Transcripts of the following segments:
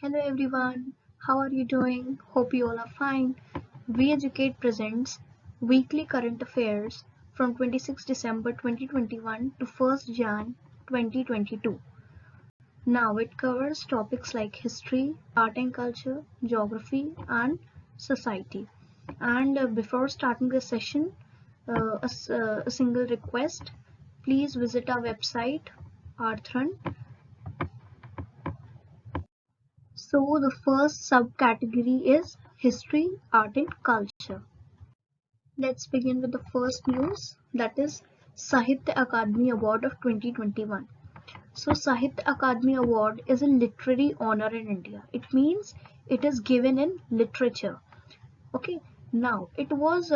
Hello everyone, how are you doing? Hope you all are fine. VEducate Presents weekly current affairs from 26 December 2021 to 1st Jan 2022. Now it covers topics like history, art and culture, geography and society. And before starting the session, a single request, please visit our website Arthran. So the first subcategory is history, art and culture. Let's begin with the first news, that is Sahitya Akademi Award of 2021. So Sahitya Akademi Award is a literary honor in India. It means it is given in literature. Okay. Now it was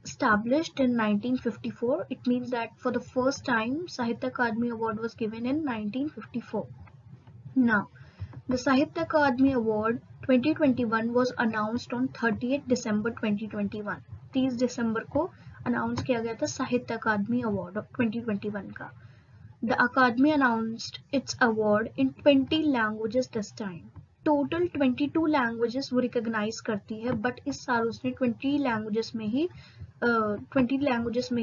established in 1954. It means that for the first time Sahitya Akademi Award was given in 1954. Now the Sahitya Akademi Award 2021 was announced on 30th December 2021. 30 दिसंबर को announce किया गया था साहित्य अकादमी award 2021 का. The Academy announced its award in 20 languages this time. Total 22 languages वो recognize करती है, but इस साल उसने 20 languages में ही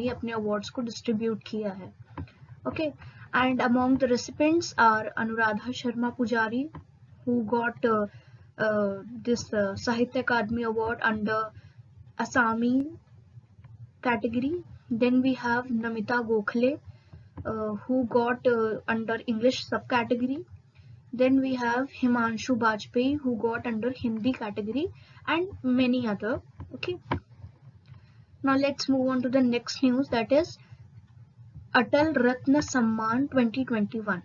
अपने awards को distribute किया है. Okay, and among the recipients are Anuradha Sharma Pujari, who got this Sahitya Akademi Award under Assami category. Then we have Namita Gokhale, who got under English subcategory. Then we have Himanshu Bajpayee, who got under Hindi category, and many other. Okay. Now let's move on to the next news, that is Atal Ratna Samman 2021.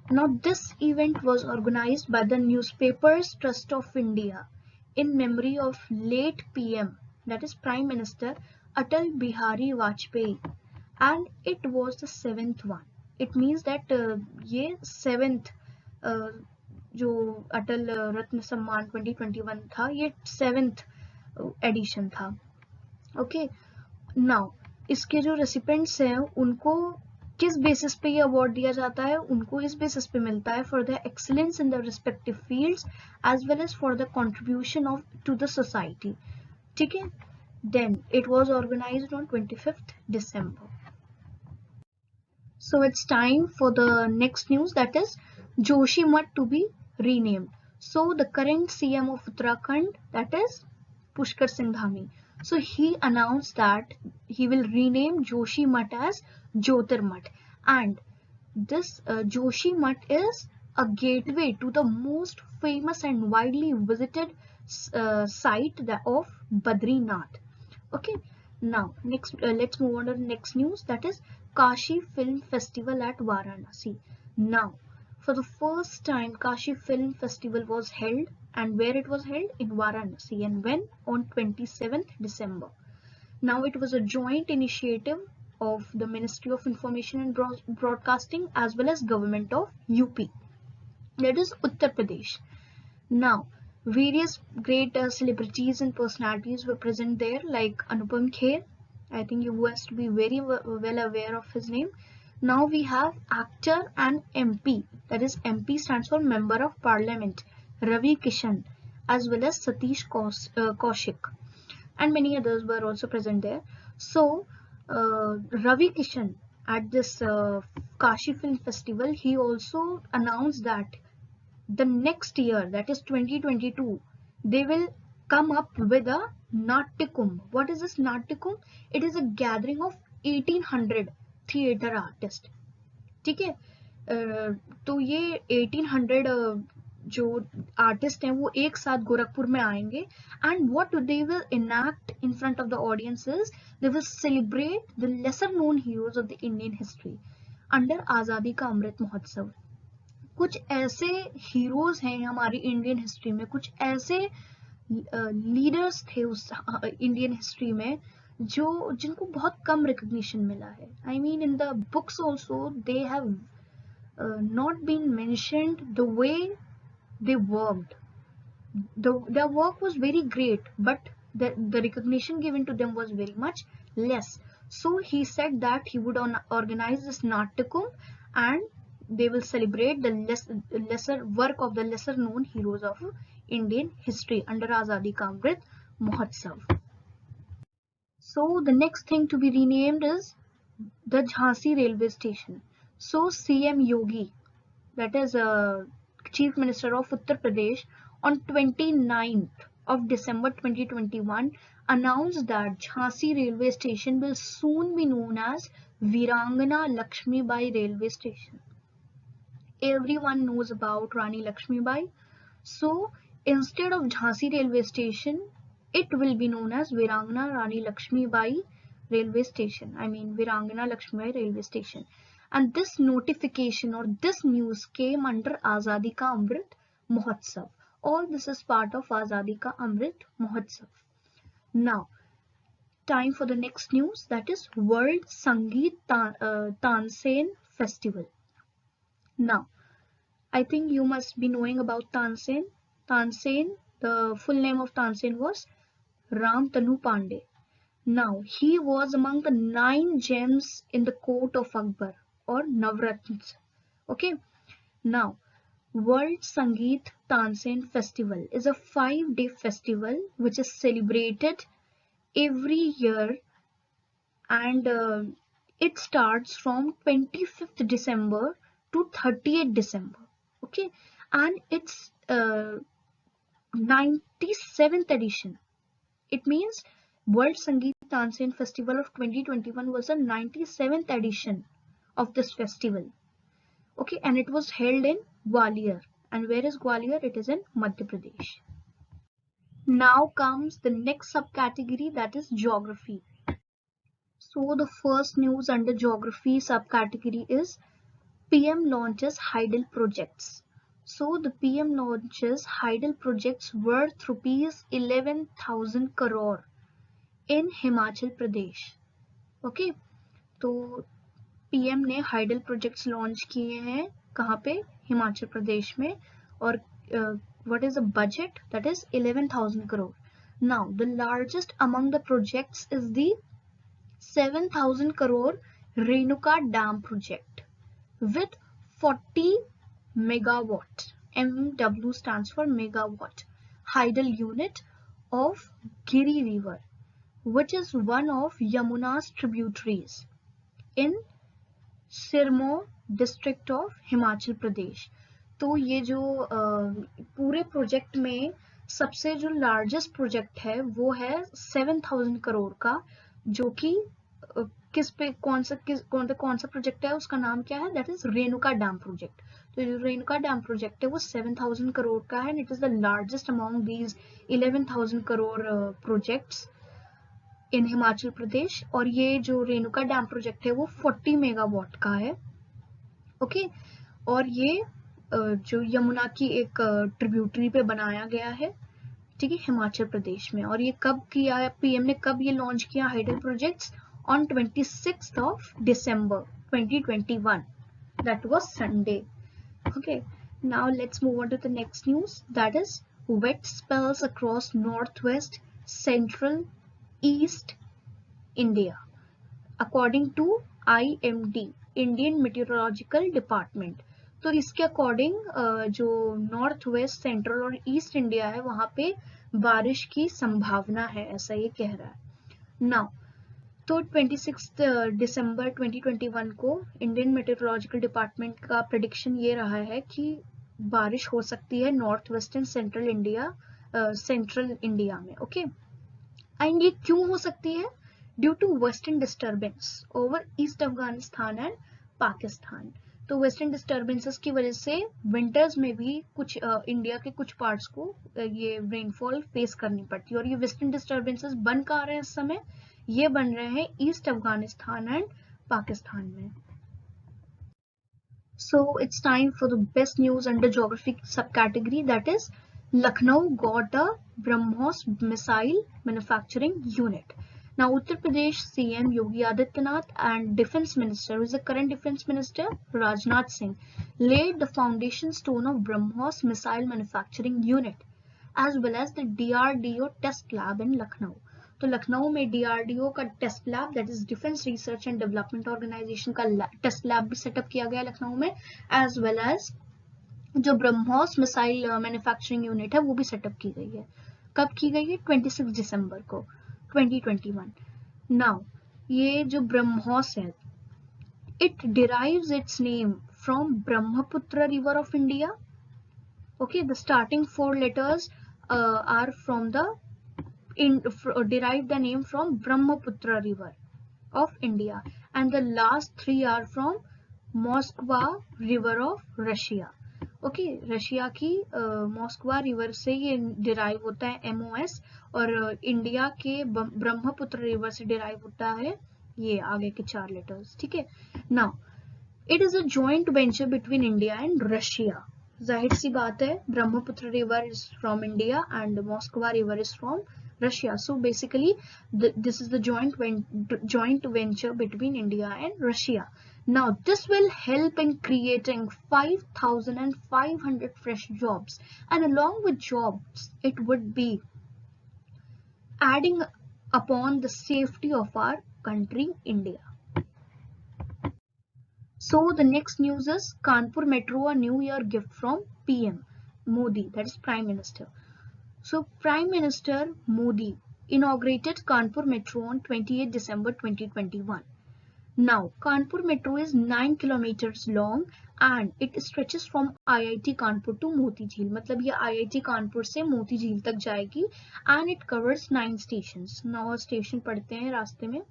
Now this event was organized by the Newspapers Trust of India in memory of late PM, that is Prime Minister Atal Bihari Vajpayee, and it was the 7th one. It means that ये 7th जो अटल रत्न सम्मान 2021 था, ये 7th edition था. Okay, now इसके जो recipients हैं उनको किस बेसिस पे ये अवार्ड दिया जाता है? उनको इस बेसिस पे मिलता है for the excellence in the respective fields as well as for the contribution of to the society. ठीक है. Then it was organised on 25th December. So it's time for the next news, that is Joshimath to be renamed. So the current CM of Uttarakhand, that is Pushkar Singh Dhami. So he announced that he will rename Joshimath as Jyotirmath, and this Joshimath is a gateway to the most famous and widely visited site of Badrinath. Okay. Now next let's move on to the next news, that is Kashi Film Festival at Varanasi. Now for the first time Kashi Film Festival was held, and where it was held? In Varanasi. And when? On 27th December. Now it was a joint initiative of the Ministry of Information and Broadcasting as well as government of UP, that is Uttar Pradesh. Now various great celebrities and personalities were present there, like Anupam Kher. I think you must be very well aware of his name. Now we have actor and MP, that is MP stands for Member of Parliament, Ravi Kishan, as well as Satish Kaushik, and many others were also present there. So Ravi Kishan at this Kashi Film Festival, he also announced that the next year, that is 2022, they will come up with a Natyakum. What is this Natyakum? It is a gathering of 1800 theatre artists. ठीक है. तो ये 1800 जो artist हैं वो एक साथ गोरखपुर में आएंगे, and what they will enact in front of the audience is they will celebrate the lesser known heroes of the Indian history under आज़ादी का अमृत महोत्सव. कुछ ऐसे हीरोज हैं हमारी इंडियन हिस्ट्री में, कुछ ऐसे लीडर्स थे उस इंडियन हिस्ट्री में जो जिनको बहुत कम रिकग्निशन मिला है. I mean in the books also they have not been mentioned the way they worked. Their work was very great, but the recognition given to them was very much less. So he said that he would organize this Natyakum, and they will celebrate the lesser work of the lesser known heroes of Indian history under Azadi Ka Amrit Mahotsav. So the next thing to be renamed is the Jhansi railway station. So CM Yogi, that is Chief Minister of Uttar Pradesh, on 29th of December 2021 announced that Jhansi railway station will soon be known as Virangana Lakshmibai railway station. Everyone knows about Rani Lakshmibai. So instead of Jhansi railway station, it will be known as Virangana Rani Lakshmibai railway station. I mean Virangana Lakshmibai railway station. And this notification or this news came under Azadi Ka Amrit Mahotsav. All this is part of Azadi Ka Amrit Mahotsav. Now, time for the next news, that is World Sangeet Tansen Festival. Now, I think you must be knowing about Tansen. Tansen, the full name of Tansen was Ram Tanu Pandey. Now, he was among the 9 gems in the court of Akbar or Navratnas. Okay. Now, World Sangeet Tansen Festival is a 5-day festival which is celebrated every year, and it starts from 25th December to 30th December. Okay, and it's 97th edition. It means World Sangeet Tansen Festival of 2021 was a 97th edition of this festival. Okay, and it was held in Gwalior. And where is Gwalior? It is in Madhya Pradesh. Now comes the next subcategory, that is geography. So the first news under geography subcategory is PM launches HYDEL projects. So the PM launches HYDEL projects worth rupees 11,000 crore in Himachal Pradesh. Okay, तो PM ने HYDEL projects launch किए हैं कहाँ पे? हिमाचल प्रदेश में. और what is the budget? That is 11,000 crore. Now the largest among the projects is the 7,000 crore Renuka Dam project with 40 megawatt, MW stands for megawatt, HYDEL unit of Giri River, which is one of Yamuna's tributaries in Sirmaur district of Himachal Pradesh. तो ये जो पूरे project में सबसे जो largest project है वो है 7,000 करोड़ का, जो कि किस पे कौन सा प्रोजेक्ट है, उसका नाम क्या है? That is Renuka dam project. तो जो रेणुका डैम प्रोजेक्ट है वो 7,000 करोड़ का है, and it is the largest among these 11,000 crore projects in Himachal Pradesh. और ये जो रेणुका डैम प्रोजेक्ट है वो 40 मेगावाट का है. ओके, और ये जो यमुना की एक ट्रिब्यूटरी पे बनाया गया है, ठीक है, हिमाचल प्रदेश में. और ये कब किया है पीएम ने, कब ये लॉन्च किया hydel projects? on 26th of December 2021. That was Sunday. Okay, now let's move on to the next news, that is wet spells across northwest, central, east India. According to IMD, Indian Meteorological Department. तो इसके according जो north west, central और east India है वहां पे बारिश की संभावना है, ऐसा ये कह रहा है. नाउ तो 26 दिसंबर 2021 को इंडियन मेटेरोलॉजिकल डिपार्टमेंट का प्रेडिक्शन ये रहा है कि बारिश हो सकती है north west and central India में. ओके, एंड ये क्यों हो सकती है? Due to western disturbance over east Afghanistan and Pakistan. तो वेस्टर्न डिस्टर्बेंसेस की वजह से विंटर्स में भी कुछ इंडिया के कुछ पार्ट्स को ये रेनफॉल फेस करनी पड़ती है. और ये वेस्टर्न डिस्टर्बेंसेस बन कहाँ रहे हैं इस समय? ये बन रहे हैं ईस्ट अफगानिस्तान एंड पाकिस्तान में. So it's time for the best news under geography subcategory, that is Lucknow got a BrahMos missile manufacturing unit. Now Uttar Pradesh CM Yogi Adityanath and Defense Minister, who is the current Defense Minister, Rajnath Singh, laid the foundation stone of BrahMos missile manufacturing unit as well as the DRDO test lab in Lucknow. तो लखनऊ में DRDO का test lab, that is defence research and development organisation का test lab भी setup किया गया लखनऊ में, as well as जो BrahMos missile manufacturing unit है वो भी सेटअप की गई है। कब की गई है? 26 दिसंबर को 2021। नाउ ये जो ब्रह्मोस है, it derives its name from Brahmaputra river of India. Okay, the starting 4 letters are from the derive the name from Brahmaputra river of India, and the last 3 are from Moskva river of Russia. Okay, Russia की Moskva river से ये derive होता है MOS, और India के Brahmaputra river से derive होता है ये आगे के 4 लेटर्स। ठीक है, now it is a joint venture between India and Russia. जाहिर सी बात है, Brahmaputra river is from India and Moskva river is from Russia. So basically this is the joint venture between India and Russia. Now this will help in creating 5,500 fresh jobs, and along with jobs it would be adding upon the safety of our country India. So the next news is Kanpur Metro, a New Year gift from PM Modi, that is Prime Minister. So Prime Minister Modi inaugurated Kanpur Metro on 28 December 2021. Now Kanpur Metro is 9 kilometers long and it stretches from IIT Kanpur to Moti Jheel. मतलब ये IIT Kanpur से मोती झील तक जाएगी, and it covers 9 stations. 9 station पड़ते हैं रास्ते में,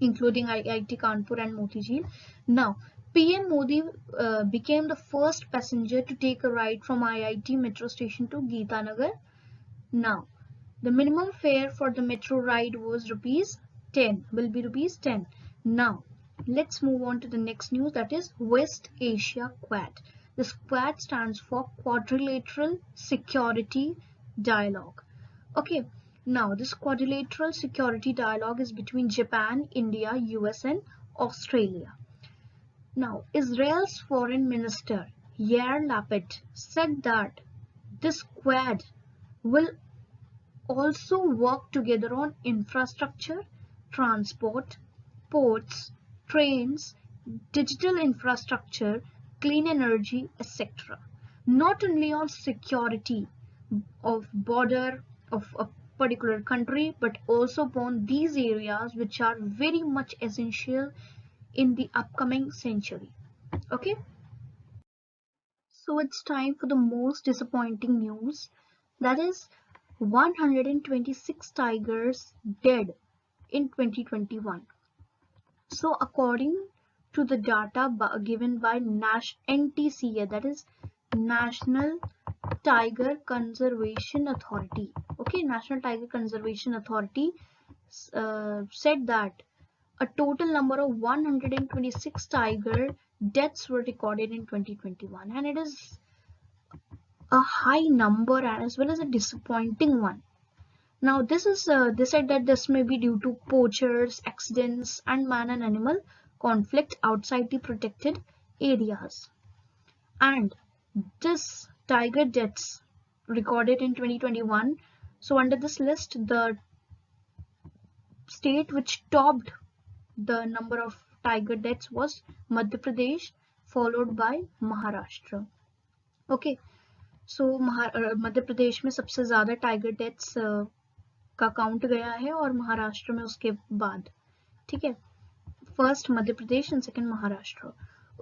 including IIT Kanpur and Moti Jheel. Now PM Modi became the first passenger to take a ride from IIT metro station to Geetanagar. Now the minimum fare for the metro ride was rupees 10, will be rupees 10. Now let's move on to the next news, that is West Asia Quad. This Quad stands for Quadrilateral Security Dialogue. Okay, now this Quadrilateral Security Dialogue is between Japan, India, US and Australia. Now Israel's Foreign Minister Yair Lapid said that this Quad will also work together on infrastructure, transport, ports, trains, digital infrastructure, clean energy, etc. Not only on security of border of a particular country, but also upon these areas which are very much essential in the upcoming century. Okay, so it's time for the most disappointing news, that is 126 tigers dead in 2021. So according to the data given by NTCA, that is National Tiger Conservation Authority. Okay, National Tiger Conservation Authority said that a total number of 126 tiger deaths were recorded in 2021, and it is a high number as well as a disappointing one. Now this is they said that this may be due to poachers, accidents and man and animal conflict outside the protected areas. And this tiger deaths recorded in 2021, so under this list the state which topped the number of tiger deaths was Madhya Pradesh, followed by Maharashtra. Okay, सो मध्य प्रदेश में सबसे ज़्यादा tiger deaths का count गया है और महाराष्ट्र में उसके बाद। ठीक है, first Madhya Pradesh and second Maharashtra.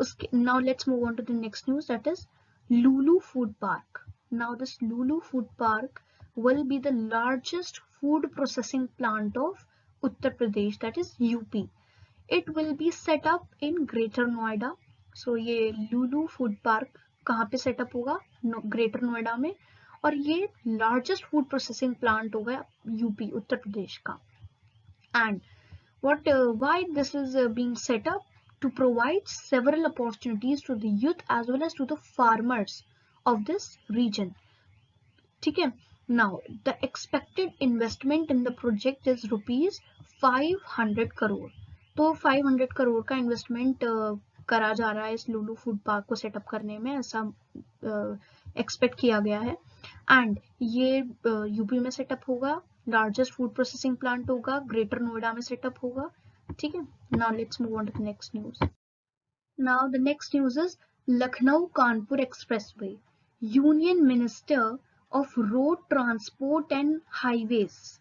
उसके now let's move on to the next news, that is Lulu food park. Now this Lulu food park will be the largest food processing plant of Uttar Pradesh, that is UP. It will be set up in Greater Noida. So ये Lulu food park कहाँ पे setup होगा? Greater Noida में, और ये largest food processing plant होगा UP Uttar Pradesh का. And what why this is being set up? To provide several opportunities to the youth as well as to the farmers of this region. ठीक है, now the expected investment in the project is rupees 500 crore. तो 500 करोड़ का investment करा जा रहा है इस Lulu food park को सेटअप करने में, ऐसा एक्सपेक्ट किया गया है. एंड ये यूपी में सेटअप होगा लार्जेस्ट फूड प्रोसेसिंग प्लांट होगा, ग्रेटर नोएडा में सेटअप होगा, ठीक है। Now let's move on to the next news. Now the next news is Lucknow Kanpur expressway, union minister of road transport and highways.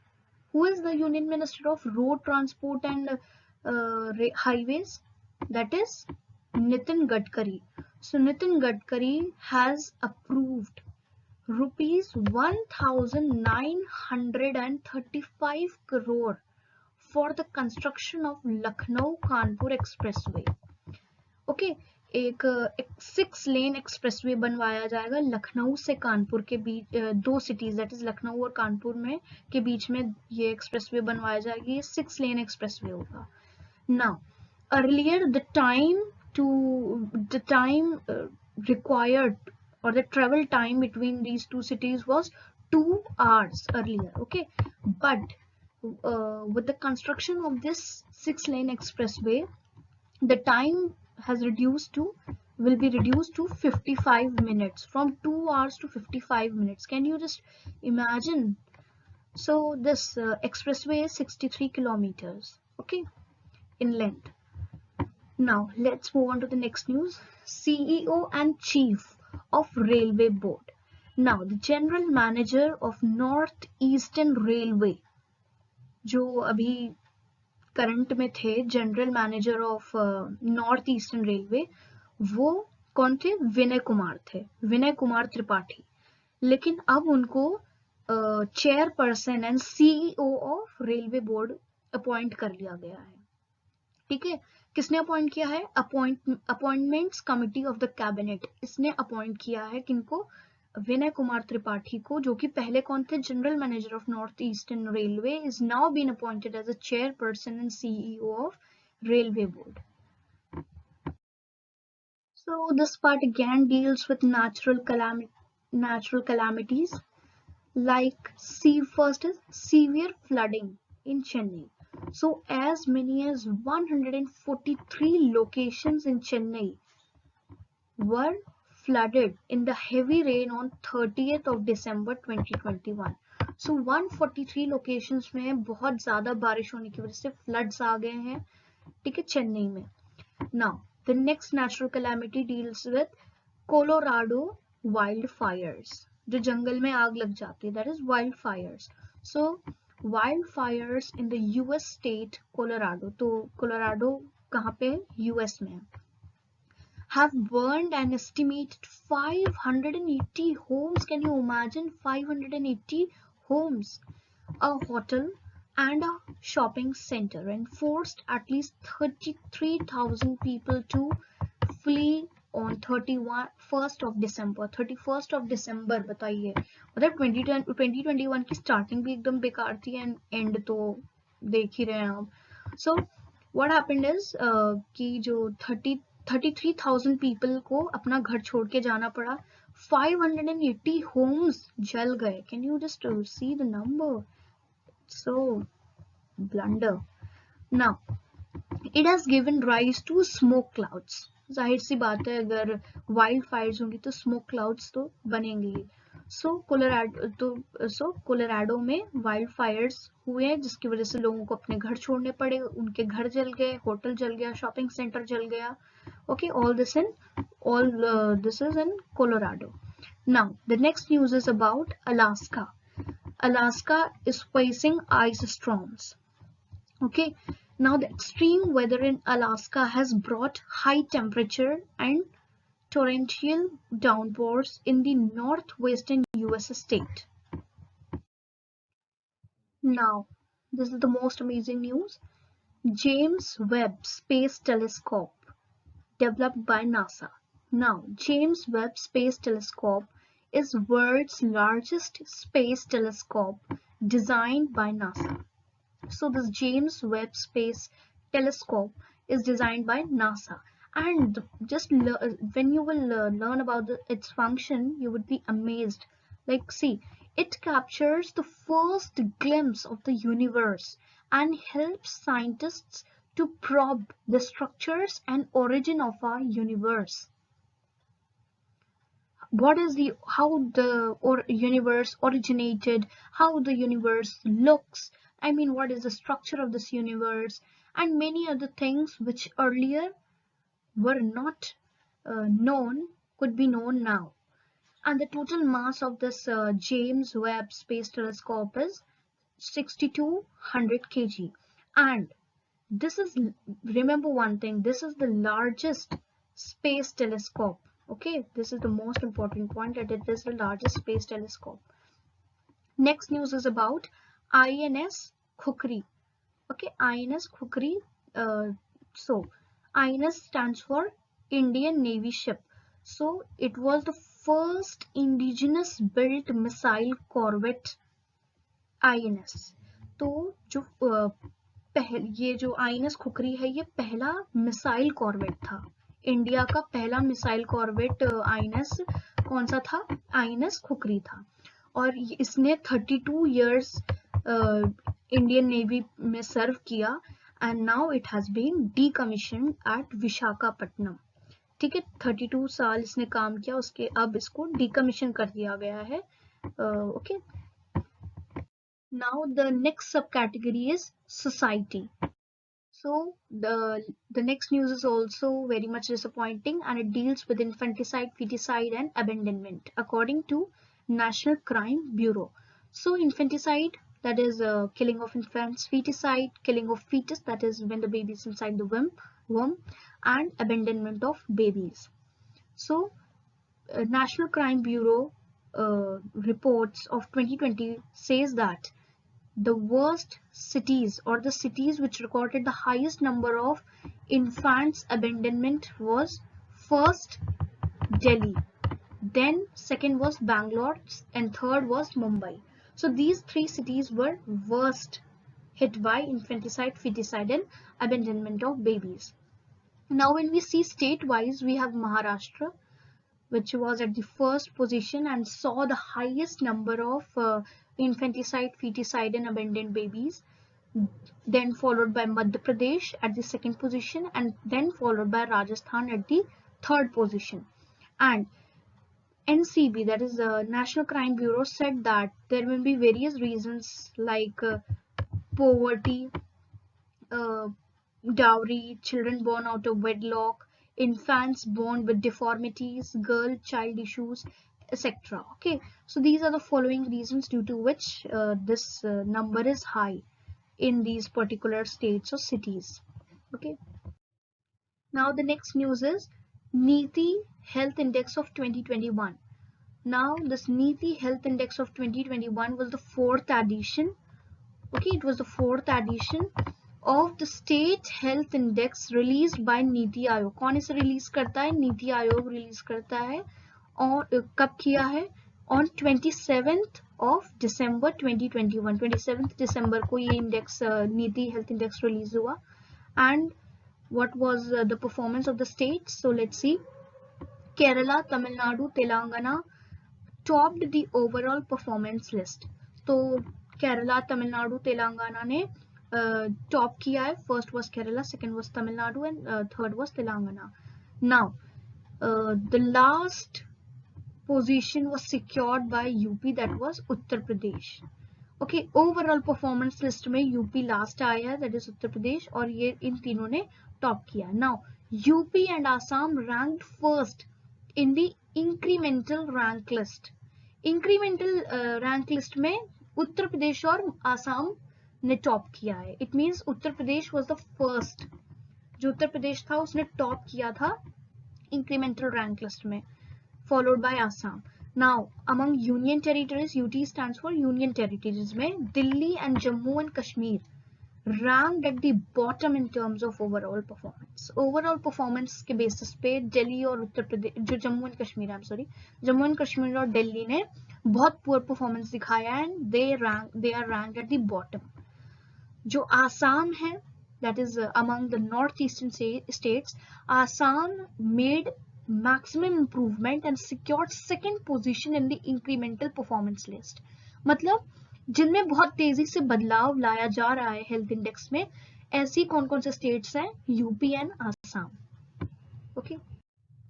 Who is the Union Minister of Road Transport and Highways? That is Nitin Gadkari. So Nitin Gadkari has approved rupees 1,935 crore for the construction of Lucknow-Kanpur Expressway. Okay, एक 6 लेन expressway बनवाया जाएगा लखनऊ से कानपुर के बीच, दो cities that is Lucknow और कानपुर में के बीच में ये एक्सप्रेसवे बनवाया जाएगी। ये 6 लेन एक्सप्रेसवे होगा। Now earlier the time required or the travel time between these two cities was 2 hours earlier, okay, but with the construction of this 6-lane expressway, the time will be reduced to 55 minutes, from 2 hours to 55 minutes. Can you just imagine? So this expressway is 63 kilometers, okay, in length. Now let's move on to the next news. CEO and Chief of Railway Board. Now the General Manager of North Eastern Railway, जो अभी current में थे general manager of north eastern railway, वो कौन थे? विनय कुमार थे, विनय कुमार त्रिपाठी। लेकिन अब उनको chairperson and CEO of railway board appoint कर लिया गया है, ठीक है। किसने अपॉइंट किया है? Appointments committee of the cabinet, इसने अपॉइंट किया है किनको? विनय कुमार त्रिपाठी को, जो कि पहले कौन थे? General manager of north eastern railway, is now been appointed as a chairperson and CEO of railway board. So this part again deals with natural calamities, like first is severe flooding in Chennai. So as many as 143 locations in Chennai were flooded in the heavy rain on 30th of December 2021. So 143 locations में बहुत ज़्यादा बारिश होने की वजह से floods आ गए हैं, ठीक है, चेन्नई में। Now the next natural calamity deals with Colorado wildfires, जो जंगल में आग लग जाती है, that is wildfires. So wildfires in the US state Colorado, तो Colorado कहाँ पे है? US में है, have burned an estimated 580 homes. Can you imagine? 580 homes, a hotel and a shopping center, and forced at least 33,000 people to flee on 31st of December. 31st of December, बताइए, मतलब 2021 की starting भी एकदम बेकार थी and and तो देख ही रहे हैं आप। सो व्हाट हैपेंड इज कि जो 33,000 पीपल को अपना घर छोड़ के जाना पड़ा, 580 होम्स जल गए। Can you just see the number? So blunder. Now it has given rise to smoke clouds. जाहिर सी बात है, अगर वाइल्ड फायर्स होंगी तो स्मोक क्लाउड्स तो बनेंगे। सो कोलोराडो में वाइल्ड फायर्स हुए, जिसकी वजह से लोगों को अपने घर छोड़ने पड़े, उनके घर जल गए, होटल जल गया, शॉपिंग सेंटर जल गया। Okay, all this is in Colorado. Now the next news is about Alaska. Alaska is facing ice storms. Okay, now the extreme weather in Alaska has brought high temperature and torrential downpours in the northwestern US state. Now this is the most amazing news. James Webb Space Telescope, developed by NASA. Now, James Webb Space Telescope is world's largest space telescope designed by NASA. So this James Webb Space Telescope is designed by NASA, and just when you will learn about its function, you would be amazed. Like, see, it captures the first glimpse of the universe and helps scientists to probe the structures and origin of our universe. what is the how the universe originated, how the universe looks, I mean what is the structure of this universe, and many other things which earlier were not known could be known now. And the total mass of this James Webb Space Telescope is 6200 kg. And this is, remember one thing, this is the largest space telescope. Okay, this is the most important point, that it is the largest space telescope. Next news is about INS Khukri. Okay, INS Khukri. So INS stands for Indian Navy ship. So it was the first indigenous built missile corvette INS. तो जो ये जो INS khukri है, ये पहला missile corvette था. India का पहला मिसाइल कॉर्वेट INS कौन सा था? INS खुकरी था. और इसने 32 years इंडियन नेवी में सर्व किया, and now it has been decommissioned at Visakhapatnam. ठीक है, 32 साल इसने काम किया, उसके अब इसको डीकमीशन कर दिया गया है. Okay, now the next subcategory is society. So the next news is also very much disappointing, and it deals with infanticide, feticide and abandonment according to National Crime Bureau. So infanticide, that is killing of infants, feticide, killing of fetus, that is when the baby is inside the womb, and abandonment of babies. So National Crime Bureau reports of 2020 says that the worst cities, or the cities which recorded the highest number of infants abandonment, was first Delhi, then second was Bangalore, and third was Mumbai. So these three cities were worst hit by infanticide, feticide and abandonment of babies. Now when we see state-wise, we have Maharashtra, which was at the first position and saw the highest number of infanticide, feticide and abandoned babies, then followed by Madhya Pradesh at the second position, and then followed by Rajasthan at the third position. And NCB, that is the National Crime Bureau, said that there will be various reasons like poverty, dowry, children born out of wedlock, infants born with deformities, girl child issues, etc. Okay, so these are the following reasons due to which this number is high in these particular states or cities. Okay, now the next news is NITI Health Index of 2021. Now this NITI Health Index of 2021 was the fourth edition. Okay, it was the fourth edition of the State Health Index released by NITI Aayog. कौन इसे release करता है? NITI Aayog release करता है. और कब किया है? On 27th of December 2021. 27th December को ये इंडेक्स नीति हेल्थ इंडेक्स रिलीज हुआ. And what was the performance of the states? So let's see. Kerala, Tamil Nadu, Telangana topped the overall performance list. तो केरला, तमिलनाडु, तेलंगाना ने टॉप किया है. First was Kerala, second was Tamil Nadu and third was Telangana. Now the last position was secured by UP, that was Uttar Pradesh. Okay, overall performance list में UP last आया है, that is उत्तर प्रदेश, और ये इन तीनों ने टॉप किया. Now UP and Assam ranked first in the incremental rank list. Incremental rank list में उत्तर प्रदेश और आसाम ने टॉप किया है. It means Uttar Pradesh was the first. जो उत्तर प्रदेश था उसने टॉप किया था इंक्रीमेंटल रैंक लिस्ट में, followed by Assam. Now among union territories, UT stands for union territories, में Delhi and Jammu and Kashmir ranked at the bottom in terms of overall performance. Overall performance के basis पे दिल्ली और उत्तर प्रदेश, जो जम्मू एंड कश्मीर, जम्मू एंड कश्मीर और दिल्ली ने बहुत पुअर परफॉर्मेंस दिखाया है, and they are ranked at the bottom. जो आसाम है, that is among the northeastern states, Assam made maximum improvement and secured second position in the incremental performance list. मतलब जिनमें बहुत तेजी से बदलाव लाया जा रहा है हेल्थ इंडेक्स में, ऐसी कौन कौन से स्टेट्स हैं? UP and Assam. Okay,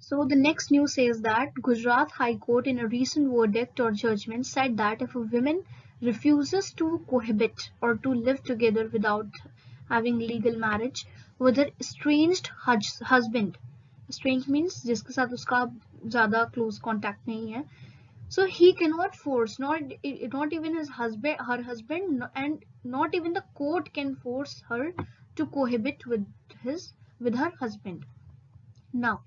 So the next news says that Gujarat High Court in a recent verdict or judgment said that if a woman refuses to cohabit or to live together without having legal marriage with her estranged husband, estranged means जिसके साथ उसका ज़्यादा close contact नहीं है, so he cannot force, not even his husband, her husband, and not even the court can force her to cohabit with her husband. Now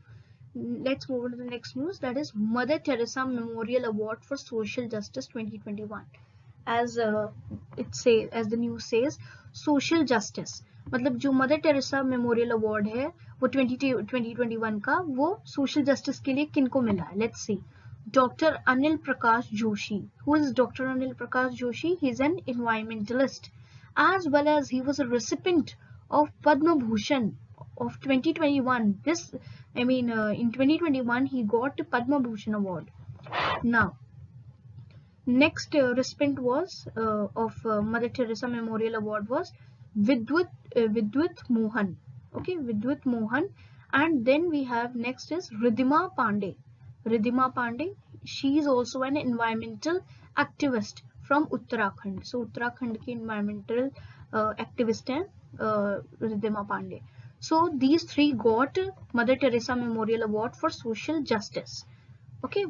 let's move on to the next news, that is Mother Teresa Memorial Award for Social Justice 2021. As the news says, social justice मतलब जो mother Teresa memorial award है वो 2021 का वो social justice के लिए किनको मिला है. Let's see. Dr. Anil Prakash Joshi. Who is Dr. Anil Prakash Joshi? He is an environmentalist, as well as he was a recipient of Padma Bhushan of 2021. In 2021 he got the Padma Bhushan award. Now, next recipient was of Mother Teresa Memorial Award was Vidwat Mohan. Okay, Vidwat Mohan. And then we have next is Ridhima Pandey. Ridhima Pandey, she is also an environmental activist from Uttarakhand. So Uttarakhand की environmental activist है Ridhima Pandey. So these three got Mother Teresa Memorial Award for Social Justice. Okay.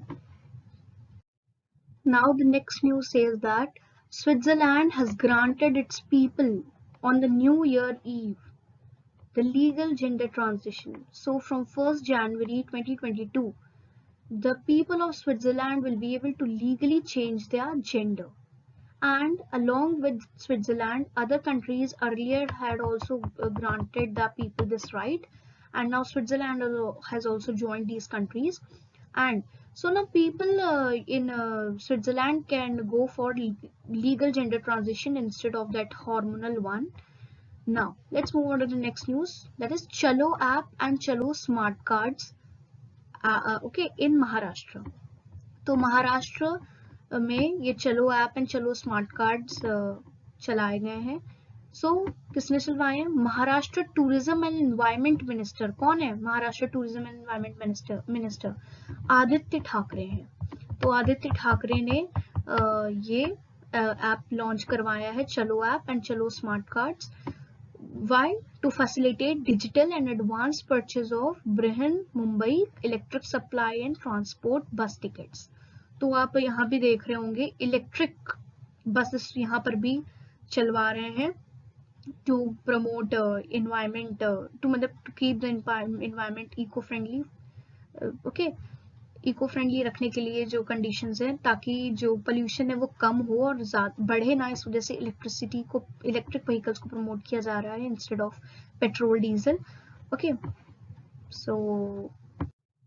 Now the next news says that Switzerland has granted its people on the New Year Eve the legal gender transition. So from 1st January 2022, the people of Switzerland will be able to legally change their gender. And along with Switzerland, other countries earlier had also granted the people this right, and now Switzerland has also joined these countries. And so now people in Switzerland can go for legal gender transition instead of that hormonal one. Now let's move on to the next news, that is Chalo app and Chalo smart cards in Maharashtra. तो महाराष्ट्र में ये चलो app and चलो smart cards चलाए गए हैं. सो किसने चलवाए हैं? Maharashtra tourism and environment minister. कौन है Maharashtra tourism and environment minister? Aditya Thackeray हैं. तो आदित्य ठाकरे ने ये ऐप लॉन्च करवाया है, चलो ऐप एंड चलो smart cards. Why? To facilitate digital and advanced purchase of Brihan Mumbai electric supply and transport bus tickets. तो आप यहाँ भी देख रहे होंगे इलेक्ट्रिक बसेस यहाँ पर भी चलवा रहे हैं to promote environment, to keep the environment eco-friendly. Okay, eco friendly रखने के लिए जो कंडीशंस हैं ताकि जो पोल्यूशन है वो कम हो और बढ़े ना. इस वजह से इलेक्ट्रिक व्हीकल्स को प्रमोट किया जा रहा है instead of petrol diesel. Okay, so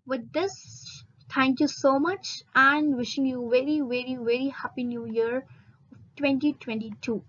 with this thank you so much and wishing you very very very happy new year 2022.